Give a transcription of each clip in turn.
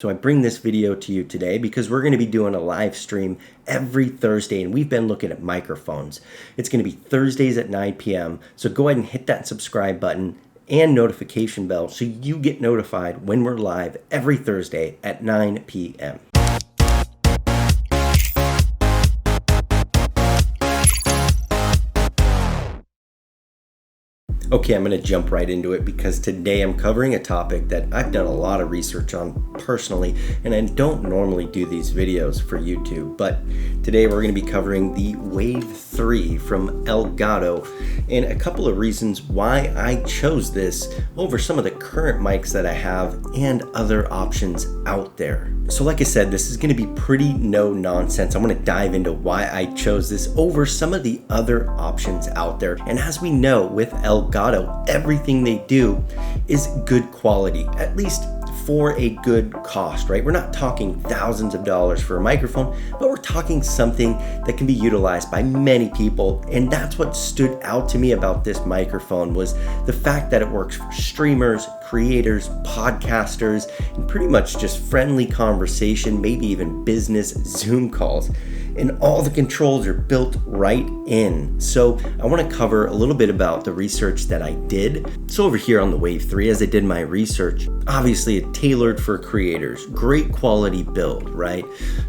So I bring this video to you today because we're going to be doing a live stream every Thursday, and we've been looking at microphones. It's going to be Thursdays at 9 p.m. So go ahead and hit that subscribe button and notification bell so you get notified when we're live every Thursday at 9 p.m. Okay, I'm going to jump right into it because today I'm covering a topic that I've done a lot of research on personally, and I don't normally do these videos for YouTube, but today we're going to be covering the Wave 3 from Elgato and a couple of reasons why I chose this over some of the current mics that I have and other options out there. So like I said, this is going to be pretty no nonsense. I want to dive into why I chose this over some of the other options out there. And as we know with Elgato, everything they do is good quality, at least for a good cost, right? We're not talking thousands of dollars for a microphone, but we're talking something that can be utilized by many people. And that's what stood out to me about this microphone was the fact that it works for streamers, creators, podcasters, and pretty much just friendly conversation, maybe even business Zoom calls. And all the controls are built right in. So I want to cover a little bit about the research that I did. So over here on the Wave 3, as I did my research, obviously it's tailored for creators, great quality build, right?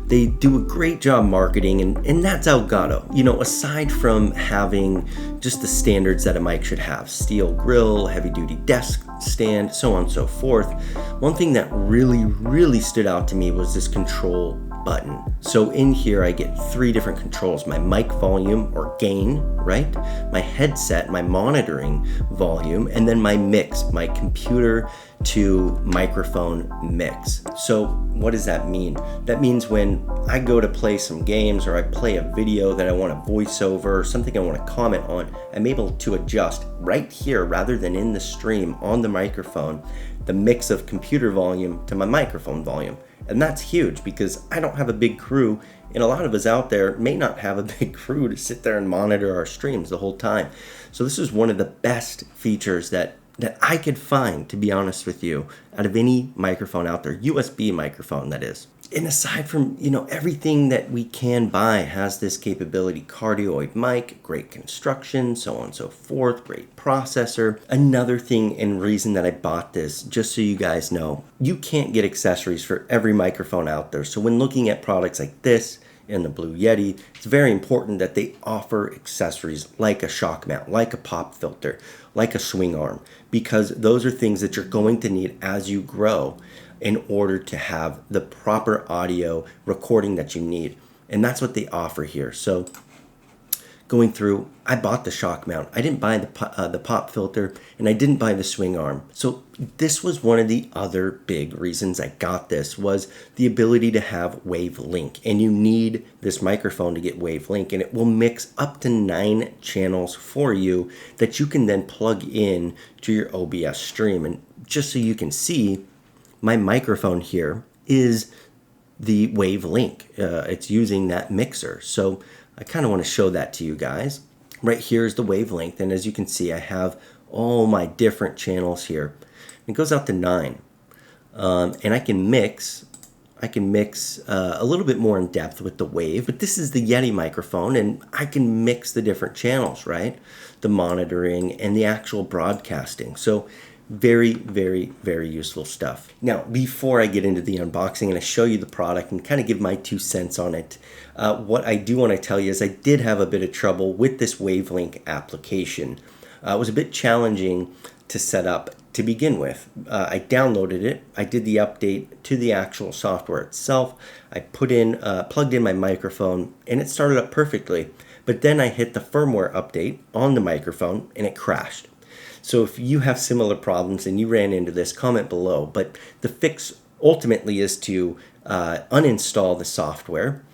They do a great job marketing, and that's Elgato. You know, aside from having just the standards that a mic should have, steel grill, heavy duty desk stand, so on and so forth, one thing that really stood out to me was this control button. So in here I get three different controls: my mic volume or gain, right? My headset, my monitoring volume, and then my mix, my computer to microphone mix. So what does that mean? That means when I go to play some games or I play a video that I want to voice over or something I want to comment on, I'm able to adjust right here rather than in the stream on the microphone, the mix of computer volume to my microphone volume. And that's huge because I don't have a big crew, and a lot of us out there may not have a big crew to sit there and monitor our streams the whole time. So this is one of the best features that I could find, to be honest with you, out of any microphone out there, USB microphone that is. And aside from, everything that we can buy has this capability: cardioid mic, great construction, so on and so forth, great processor. Another thing and reason that I bought this, just so you guys know, you can't get accessories for every microphone out there. So when looking at products like this and the Blue Yeti, it's very important that they offer accessories like a shock mount, like a pop filter, like a swing arm, because those are things that you're going to need as you grow in order to have the proper audio recording that you need. And that's what they offer here. So going through, I bought the shock mount. I didn't buy the pop filter, and I didn't buy the swing arm. So this was one of the other big reasons I got this, was the ability to have Wave Link. And you need this microphone to get Wave Link, and it will mix up to 9 channels for you that you can then plug in to your OBS stream. And just so you can see, my microphone here is the Wave Link. It's using that mixer. So I kind of want to show that to you guys. Right here is the wavelength, and as you can see, I have all my different channels here. It goes out to 9, and I can mix a little bit more in depth with the Wave, but this is the Yeti microphone, and I can mix the different channels, right? The monitoring and the actual broadcasting. So very useful stuff. Now, before I get into the unboxing and I show you the product and kind of give my 2 cents on it, what I do want to tell you is I did have a bit of trouble with this WaveLink application. It was a bit challenging to set up to begin with. I downloaded it, I did the update to the actual software itself, I plugged in my microphone, and it started up perfectly. But then I hit the firmware update on the microphone and it crashed. So if you have similar problems and you ran into this, comment below. But the fix ultimately is to uninstall the software,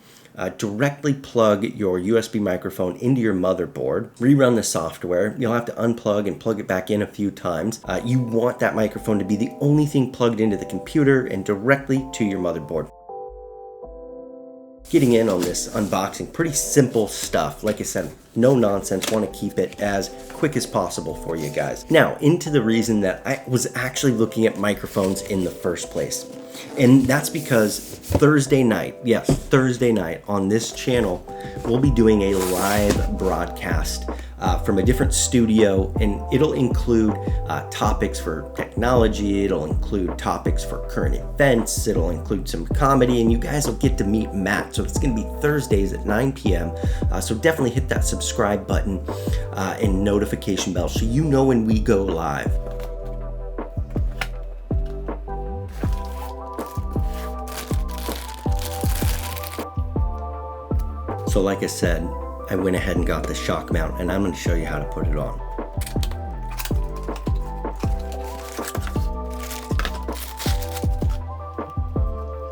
directly plug your USB microphone into your motherboard, rerun the software. You'll have to unplug and plug it back in a few times. You want that microphone to be the only thing plugged into the computer and directly to your motherboard. getting in on this unboxing. Pretty simple stuff. Like I said, no nonsense. Want to keep it as quick as possible for you guys. Now, into the reason that I was actually looking at microphones in the first place. And that's because Thursday night, yes, Thursday night on this channel, we'll be doing a live broadcast from a different studio, and it'll include topics for technology, it'll include topics for current events, it'll include some comedy, and you guys will get to meet Matt. So it's going to be Thursdays at 9 p.m. So definitely hit that subscribe button and notification bell so you know when we go live. So like I said, I went ahead and got the shock mount, and I'm going to show you how to put it on.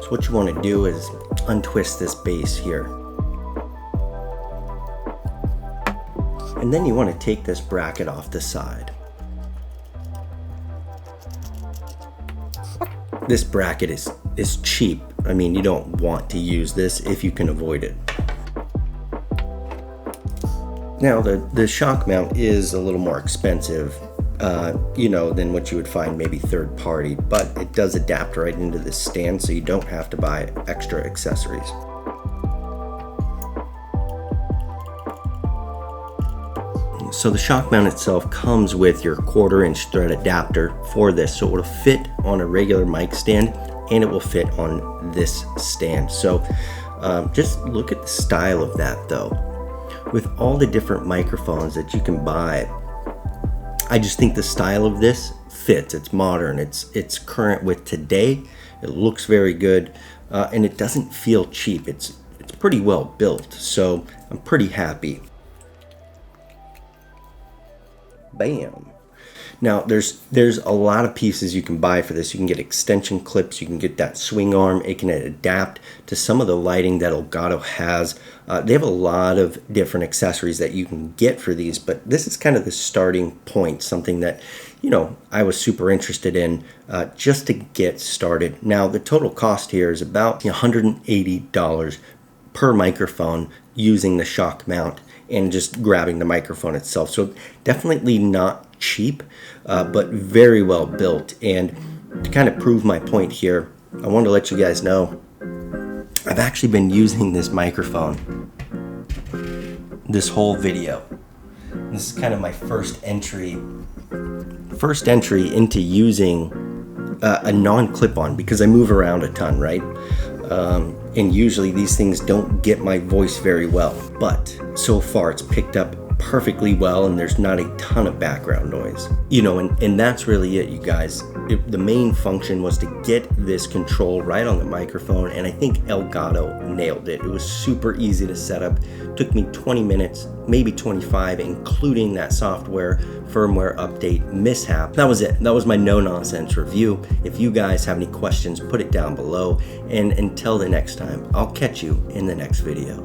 So what you want to do is untwist this base here. And then you want to take this bracket off the side. This bracket is cheap. I mean, you don't want to use this if you can avoid it. Now, the shock mount is a little more expensive, than what you would find maybe third party, but it does adapt right into this stand, so you don't have to buy extra accessories. So the shock mount itself comes with your 1/4-inch thread adapter for this, so it'll fit on a regular mic stand and it will fit on this stand. So just look at the style of that though. With all the different microphones that you can buy, I just think the style of this fits. It's modern, it's current with today, it looks very good, and it doesn't feel cheap. It's pretty well built, so I'm pretty happy. Bam. Now there's a lot of pieces you can buy for this. You can get extension clips, you can get that swing arm, it can adapt to some of the lighting that Elgato has. They have a lot of different accessories that you can get for these, but this is kind of the starting point, something that, I was super interested in just to get started. Now the total cost here is about $180 per microphone using the shock mount and just grabbing the microphone itself. So definitely not cheap, but very well built. And to kind of prove my point here, I wanted to let you guys know I've actually been using this microphone this whole video. This is kind of my first entry into using a non-clip-on, because I move around a ton, right? And usually these things don't get my voice very well, but so far it's picked up perfectly well and there's not a ton of background noise. And that's really it, you guys. The main function was to get this control right on the microphone, and I think Elgato nailed it. It was super easy to set up. It took me 20 minutes, maybe 25, including that software firmware update mishap. That was it. That was my no-nonsense review. If you guys have any questions, put it down below, and until the next time, I'll catch you in the next video.